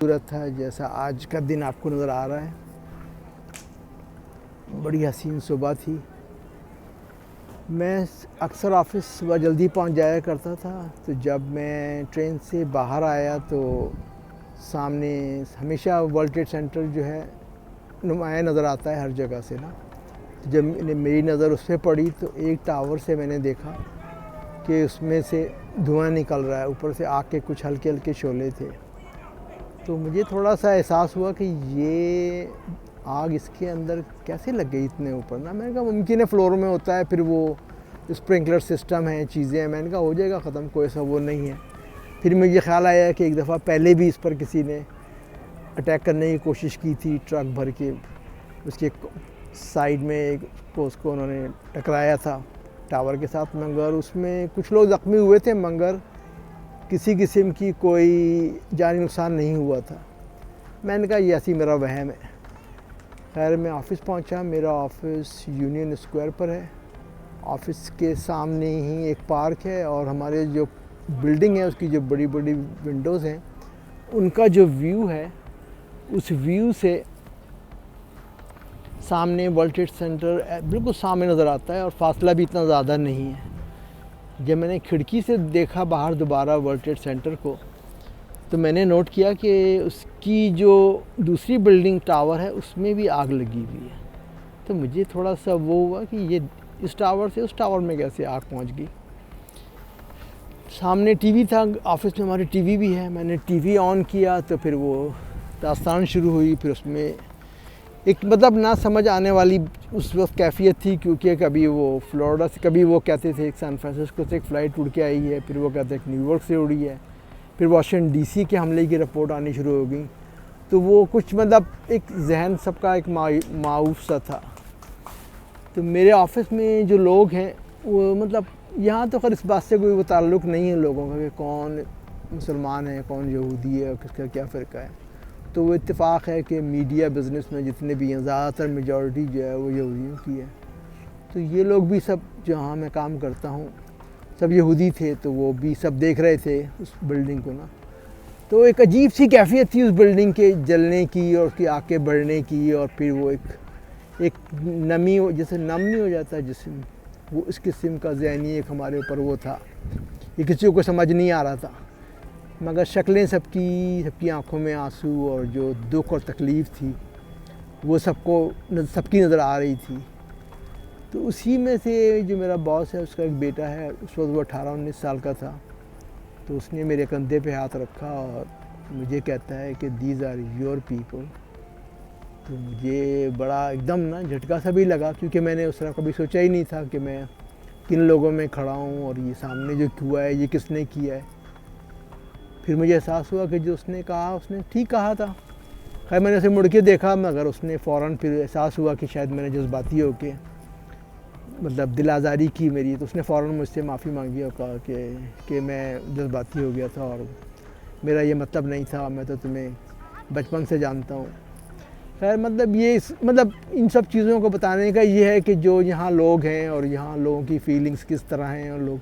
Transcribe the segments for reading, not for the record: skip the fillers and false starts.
खूबसूरत था जैसा आज का दिन आपको नज़र आ रहा है। बड़ी हसीन सुबह थी। मैं अक्सर ऑफ़िस सुबह जल्दी पहुंच जाया करता था, तो जब मैं ट्रेन से बाहर आया तो सामने हमेशा वर्ल्ड ट्रेड सेंटर जो है नुमाया नज़र आता है हर जगह से ना। तो जब मेरी नज़र उस पर पड़ी तो एक टावर से मैंने देखा कि उसमें से धुआं निकल रहा है, ऊपर से आग के कुछ हल्के हल्के शोले थे। तो मुझे थोड़ा सा एहसास हुआ कि ये आग इसके अंदर कैसे लग गई इतने ऊपर ना। मैंने कहा मुमकिन है फ्लोर में होता है, फिर वो स्प्रिंकलर सिस्टम है, चीज़ें हैं। मैंने कहा हो जाएगा ख़त्म, कोई ऐसा वो नहीं है। फिर मुझे ख्याल आया कि एक दफ़ा पहले भी इस पर किसी ने अटैक करने की कोशिश की थी, ट्रक भर के उसके साइड में एक उसको उन्होंने टकराया था टावर के साथ, मगर उसमें कुछ लोग ज़ख्मी हुए थे, मगर किसी किस्म की कोई जानी नुकसान नहीं हुआ था। मैंने कहा ये ऐसी मेरा वहम है। खैर मैं ऑफ़िस पहुंचा। मेरा ऑफ़िस यूनियन स्क्वायर पर है। ऑफ़िस के सामने ही एक पार्क है और हमारे जो बिल्डिंग है उसकी जो बड़ी बड़ी विंडोज़ हैं उनका जो व्यू है, उस व्यू से सामने वर्ल्ड ट्रेड सेंटर बिल्कुल सामने नज़र आता है और फासला भी इतना ज़्यादा नहीं है। जब मैंने खिड़की से देखा बाहर दोबारा वर्ल्ड ट्रेड सेंटर को, तो मैंने नोट किया कि उसकी जो दूसरी बिल्डिंग टावर है उसमें भी आग लगी हुई है। तो मुझे थोड़ा सा वो हुआ कि ये इस टावर से उस टावर में कैसे आग पहुंच गई। सामने टीवी था, ऑफिस में हमारी टीवी भी है। मैंने टीवी ऑन किया तो फिर वो दास्तान शुरू हुई। फिर उसमें एक मतलब ना समझ आने वाली उस वक्त कैफियत थी, क्योंकि कभी वो फ्लोरिडा से, कभी वो कहते थे एक सैन फ्रांसिस्को से एक फ़्लाइट उड़ के आई है, फिर वो कहते हैं न्यूयॉर्क से उड़ी है, फिर वाशिंगटन डीसी के हमले की रिपोर्ट आनी शुरू हो गई। तो वो कुछ मतलब एक जहन सबका एक माऊफ सा था। तो मेरे ऑफिस में जो लोग हैं वो मतलब यहाँ तो खैर इस बात से कोई वो ताल्लुक़ नहीं है लोगों का कि कौन मुसलमान है, कौन यहूदी है और किसका क्या फ़िरका है। तो वो इत्तेफाक है कि मीडिया बिज़नेस में जितने भी हैं ज़्यादातर मेजॉरिटी जो है वो यहूदियों की है। तो ये लोग भी सब, जहाँ मैं काम करता हूँ, सब यहूदी थे, तो वो भी सब देख रहे थे उस बिल्डिंग को ना। तो एक अजीब सी कैफियत थी उस बिल्डिंग के जलने की और उसकी आग के बढ़ने की, और फिर वो एक नमी जैसे नम नहीं हो जाता जिसम, वो इस किस्म का ज़हनी एक हमारे ऊपर वो था। ये किसी को समझ नहीं आ रहा था, मगर शक्लें सबकी आंखों में आंसू और जो दुख और तकलीफ़ थी वो सबकी नज़र आ रही थी। तो उसी में से जो मेरा बॉस है उसका एक बेटा है, उस वक्त वो 18-19 साल का था। तो उसने मेरे कंधे पे हाथ रखा और मुझे कहता है कि दीज आर योर पीपल। तो मुझे बड़ा एकदम ना झटका सा भी लगा, क्योंकि मैंने उस तरह कभी सोचा ही नहीं था कि मैं किन लोगों में खड़ा हूँ और ये सामने जो हुआ है ये किसने किया है। फिर मुझे एहसास हुआ कि जो उसने कहा उसने ठीक कहा था। खैर मैंने उसे मुड़ के देखा, मगर उसने फ़ौरन फिर एहसास हुआ कि शायद मैंने जज्बाती होके मतलब दिल आज़ारी की मेरी, तो उसने फ़ौरन मुझसे माफ़ी मांगी और कहा कि मैं जज्बाती हो गया था और मेरा ये मतलब नहीं था, मैं तो तुम्हें बचपन से जानता हूँ। खैर मतलब इन सब चीज़ों को बताने का ये है कि जो यहाँ लोग हैं और यहाँ लोगों की फ़ीलिंग्स किस तरह हैं और लोग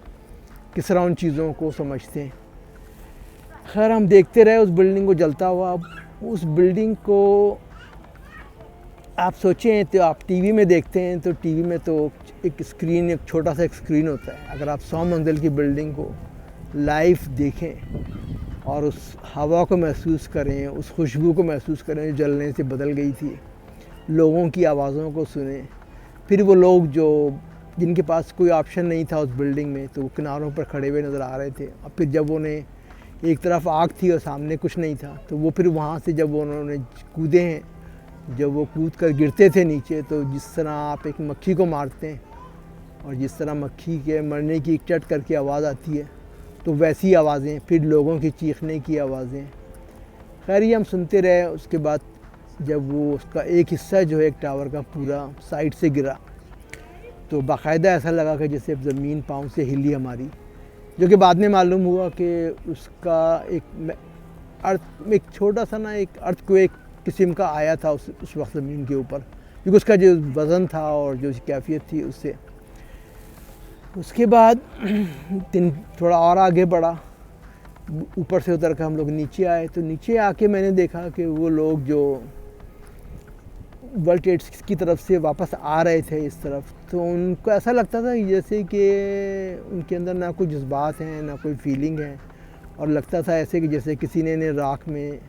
किस तरह उन चीज़ों को समझते हैं। खैर हम देखते रहे उस बिल्डिंग को जलता हुआ। अब उस बिल्डिंग को आप सोचें तो आप टीवी में देखते हैं, तो टीवी में तो एक छोटा सा स्क्रीन होता है। अगर आप 100 मंजिल की बिल्डिंग को लाइव देखें और उस हवा को महसूस करें, उस खुशबू को महसूस करें जो जलने से बदल गई थी, लोगों की आवाज़ों को सुने, फिर वो लोग जो जिनके पास कोई ऑप्शन नहीं था उस बिल्डिंग में, तो वो किनारों पर खड़े हुए नज़र आ रहे थे। और फिर जब उन्हें एक तरफ आग थी और सामने कुछ नहीं था, तो वो फिर वहाँ से जब उन्होंने कूदे हैं, जब वो कूद कर गिरते थे नीचे, तो जिस तरह आप एक मक्खी को मारते हैं और जिस तरह मक्खी के मरने की एक चट करके आवाज़ आती है, तो वैसी आवाज़ें, फिर लोगों की चीखने की आवाज़ें। खैर ये हम सुनते रहे। उसके बाद जब वो उसका एक हिस्सा जो है एक टावर का पूरा साइड से गिरा, तो बाकायदा ऐसा लगा कि जैसे ज़मीन पाँव से हिली हमारी, जो कि बाद में मालूम हुआ कि उसका एक छोटा सा ना एक अर्थक्वेक किस्म का आया था उस वक्त ज़मीन के ऊपर, क्योंकि उसका जो वज़न था और जो कैफियत थी उससे। उसके बाद दिन थोड़ा और आगे बढ़ा। ऊपर से उतर कर हम लोग नीचे आए, तो नीचे आके मैंने देखा कि वो लोग जो वर्ल्ड ट्रेड की तरफ से वापस आ रहे थे इस तरफ, तो उनको ऐसा लगता था जैसे कि उनके अंदर ना कोई जज्बात हैं, ना कोई फीलिंग है, और लगता था ऐसे कि जैसे किसी ने राख में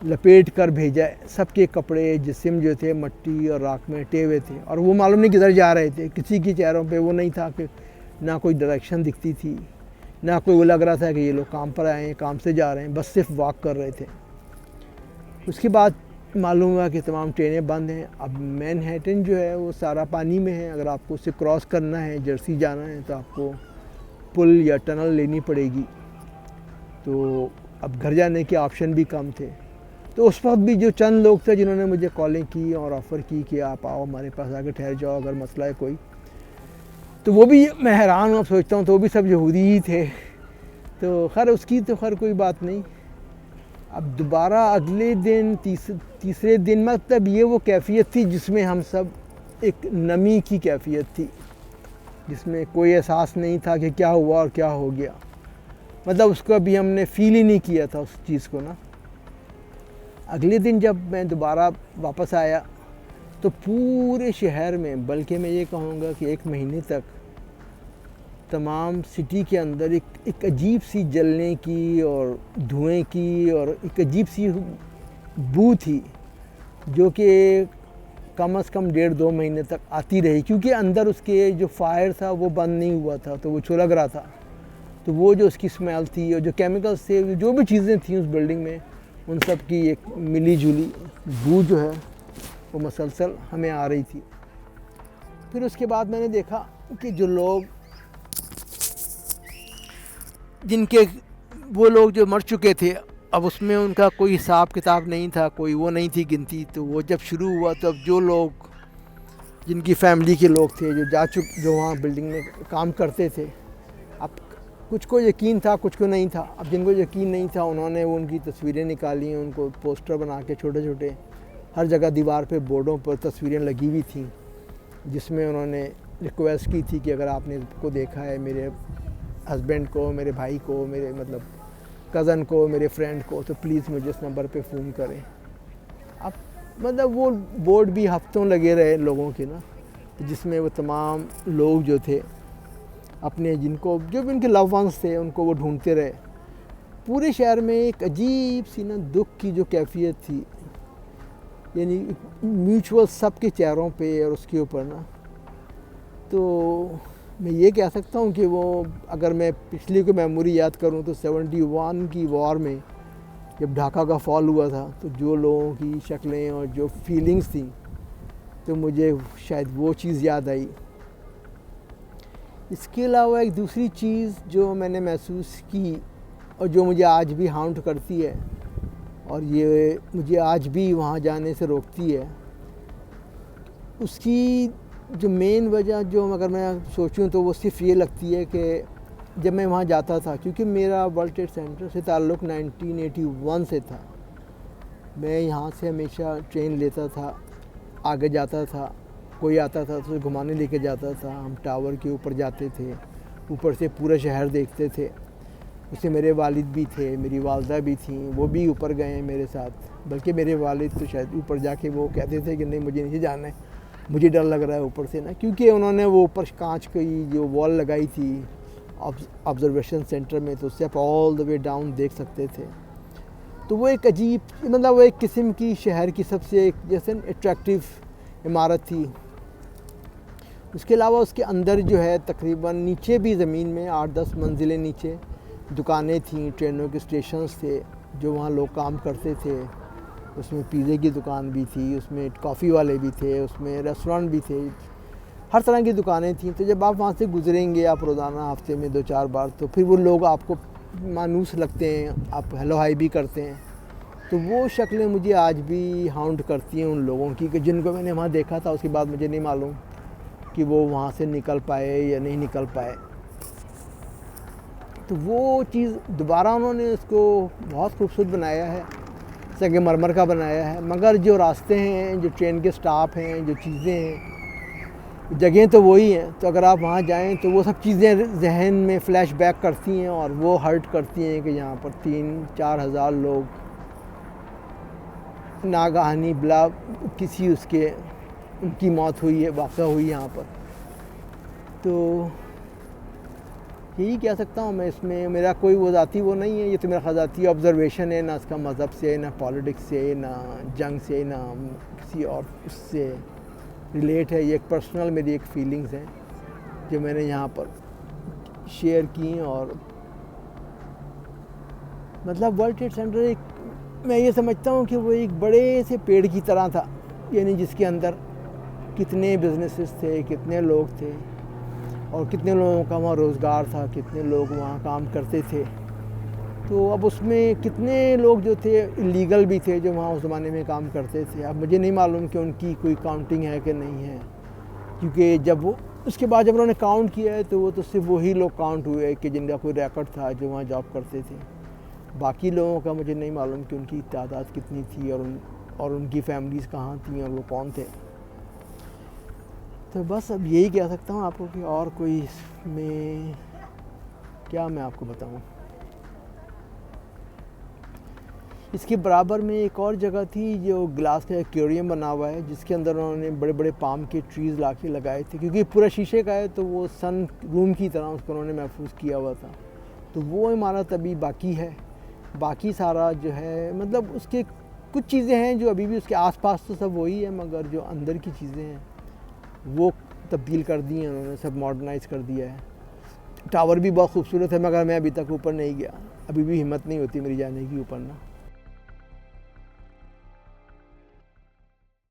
लपेट कर भेजा है। सबके कपड़े जिस्म जो थे मट्टी और राख में टे हुए थे, और वो मालूम नहीं किधर जा रहे थे। किसी के चेहरों पे वो नहीं था कि ना कोई डायरेक्शन दिखती थी, ना कोई वो लग रहा था कि ये लोग काम पर आए हैं, काम से जा रहे हैं, बस सिर्फ वॉक कर रहे थे। उसके बाद मालूम हुआ कि तमाम ट्रेनें बंद हैं। अब मैनहट्टन जो है वो सारा पानी में है। अगर आपको उसे क्रॉस करना है, जर्सी जाना है, तो आपको पुल या टनल लेनी पड़ेगी। तो अब घर जाने के ऑप्शन भी कम थे। तो उस वक्त भी जो चंद लोग थे जिन्होंने मुझे कॉलिंग की और ऑफ़र की कि आप आओ हमारे पास आके ठहर जाओ अगर मसला है कोई, तो वो भी मैं हैरान हूँ, सोचता हूँ तो वो भी सब यहूदी ही थे। तो खैर उसकी तो खैर कोई बात नहीं। अब दोबारा अगले दिन तीसरे दिन मतलब ये वो कैफ़ियत थी जिसमें हम सब एक नमी की कैफ़ियत थी, जिसमें कोई एहसास नहीं था कि क्या हुआ और क्या हो गया। मतलब उसको अभी हमने फ़ील ही नहीं किया था उस चीज़ को ना। अगले दिन जब मैं दोबारा वापस आया तो पूरे शहर में, बल्कि मैं ये कहूँगा कि एक महीने तक तमाम सिटी के अंदर एक अजीब सी जलने की और धुएं की और एक अजीब सी बू थी, जो कि कम से कम 1.5-2 महीने तक आती रही, क्योंकि अंदर उसके जो फायर था वो बंद नहीं हुआ था, तो वो सुलग रहा था। तो वो जो उसकी स्मेल थी और जो केमिकल्स थे, जो भी चीज़ें थी उस बिल्डिंग में, उन सब की एक मिली जुली बू जो है वो मसलसल हमें आ रही थी। फिर उसके बाद मैंने देखा कि जो लोग वो लोग जो मर चुके थे, अब उसमें उनका कोई हिसाब किताब नहीं था, कोई वो नहीं थी गिनती। तो वो जब शुरू हुआ तब जो लोग जिनकी फैमिली के लोग थे जो वहाँ बिल्डिंग में काम करते थे, अब कुछ को यकीन था, कुछ को नहीं था। अब जिनको यकीन नहीं था उन्होंने वो उनकी तस्वीरें निकाली, उनको पोस्टर बना के छोटे छोटे हर जगह दीवार पे बोर्डों पर तस्वीरें लगी हुई थी, जिसमें उन्होंने रिक्वेस्ट की थी कि अगर आपने इसको देखा है, मेरे हस्बैंड को, मेरे भाई को, मेरे मतलब कज़न को, मेरे फ्रेंड को, तो प्लीज़ मुझे इस नंबर पे फ़ोन करें। अब मतलब वो बोर्ड भी हफ्तों लगे रहे लोगों के ना, जिसमें वो तमाम लोग जो थे अपने जो भी उनके लव वंस थे उनको वो ढूंढते रहे। पूरे शहर में एक अजीब सी ना दुख की जो कैफियत थी, यानी म्यूचुअल सबके चेहरों पे और उसके ऊपर ना। तो मैं ये कह सकता हूँ कि वो, अगर मैं पिछली को मेमोरी याद करूँ तो 71 की वॉर में जब ढाका का फॉल हुआ था, तो जो लोगों की शक्लें और जो फीलिंग्स थी, तो मुझे शायद वो चीज़ याद आई। इसके अलावा एक दूसरी चीज़ जो मैंने महसूस की और जो मुझे आज भी हाउंट करती है और ये मुझे आज भी वहाँ जाने से रोकती है, उसकी जो मेन वजह जो अगर मैं सोचूं तो वो सिर्फ ये लगती है कि जब मैं वहाँ जाता था, क्योंकि मेरा वर्ल्ड ट्रेड सेंटर से ताल्लुक़ 1981 से था, मैं यहाँ से हमेशा ट्रेन लेता था, आगे जाता था, कोई आता था तो घुमाने लेके जाता था, हम टावर के ऊपर जाते थे, ऊपर से पूरा शहर देखते थे। उससे मेरे वालिद भी थे, मेरी वालदा भी थी, वो भी ऊपर गए हैं मेरे साथ। बल्कि मेरे वालिद तो शायद ऊपर जाके वो कहते थे कि नहीं मुझे नीचे जाना है, मुझे डर लग रहा है ऊपर से ना, क्योंकि उन्होंने वो ऊपर कांच की जो वॉल लगाई थी ऑब्जर्वेशन सेंटर में, तो उससे आप ऑल द वे डाउन देख सकते थे। तो वो एक अजीब, मतलब वो एक किस्म की शहर की सबसे एक जैसे अट्रैक्टिव इमारत थी। उसके अलावा उसके अंदर जो है तकरीबन नीचे भी ज़मीन में 8-10 मंजिलें नीचे दुकानें थीं, ट्रेनों के स्टेशंस थे जो वहाँ लोग काम करते थे। उसमें पिज़्ज़े की दुकान भी थी, उसमें कॉफ़ी वाले भी थे, उसमें रेस्टोरेंट भी थे, हर तरह की दुकानें थीं। तो जब आप वहाँ से गुजरेंगे आप रोज़ाना हफ्ते में 2-4 बार, तो फिर वो लोग आपको मानूस लगते हैं, आप हेलो हाई भी करते हैं। तो वो शक्लें मुझे आज भी हाउंट करती हैं उन लोगों की कि जिनको मैंने वहाँ देखा था। उसके बाद मुझे नहीं मालूम कि वो वहाँ से निकल पाए या नहीं निकल पाए। तो वो चीज़ दोबारा उन्होंने उसको बहुत खूबसूरत बनाया है, संगमरमर का बनाया है, मगर जो रास्ते हैं, जो ट्रेन के स्टॉप हैं, जो चीज़ें हैं, जगह तो वही हैं, तो अगर आप वहाँ जाएं तो वो सब चीज़ें जहन में फ़्लैश बैक करती हैं और वो हर्ट करती हैं कि यहाँ पर 3-4 हज़ार लोग नागहानी बिला किसी उसके उनकी मौत हुई है, वाक़ा हुई यहाँ पर। तो यही कह सकता हूँ मैं, इसमें मेरा कोई वो ज़ाती वो नहीं है, ये तो मेरा ख़ज़ाती ऑब्ज़र्वेशन है, ना इसका मज़हब से, ना पॉलिटिक्स से, ना जंग से, ना किसी और उससे रिलेट है। ये एक पर्सनल मेरी एक फीलिंग्स हैं जो मैंने यहाँ पर शेयर की। और मतलब वर्ल्ड ट्रेड सेंटर एक, मैं ये समझता हूँ कि वो एक बड़े से पेड़ की तरह था, यानी जिसके अंदर कितने बिजनेसेस थे, कितने लोग थे और कितने लोगों का वहाँ रोज़गार था, कितने लोग वहाँ काम करते थे। तो अब उसमें कितने लोग जो थे इलीगल भी थे जो वहाँ उस ज़माने में काम करते थे। अब मुझे नहीं मालूम कि उनकी कोई काउंटिंग है कि नहीं है, क्योंकि जब वो उसके बाद जब उन्होंने काउंट किया है तो वो तो सिर्फ वही लोग काउंट हुए कि जिनका कोई रिकॉर्ड था जो वहाँ जॉब करते थे। बाकी लोगों का मुझे नहीं मालूम कि उनकी तादाद कितनी थी और उनकी फैमिलीज़ कहाँ थी और वो कौन थे। तो बस अब यही कह सकता हूँ आपको कि और कोई इसमें क्या मैं आपको बताऊँ। इसके बराबर में एक और जगह थी जो ग्लास का एक्वेरियम बना हुआ है, जिसके अंदर उन्होंने बड़े बड़े पाम के ट्रीज़ ला के लगाए थे, क्योंकि पूरा शीशे का है तो वो सन रूम की तरह उसको उन्होंने महफूज किया हुआ था। तो वो इमारत अभी बाकी है। बाकी सारा जो है मतलब उसके कुछ चीज़ें हैं जो अभी भी उसके आसपास तो सब वही है, मगर जो अंदर की चीज़ें हैं वो तब्दील कर दी हैं उन्होंने, सब मॉडर्नाइज़ कर दिया है। टावर भी बहुत खूबसूरत है, मगर मैं अभी तक ऊपर नहीं गया, अभी भी हिम्मत नहीं होती मेरी जाने की ऊपर ना।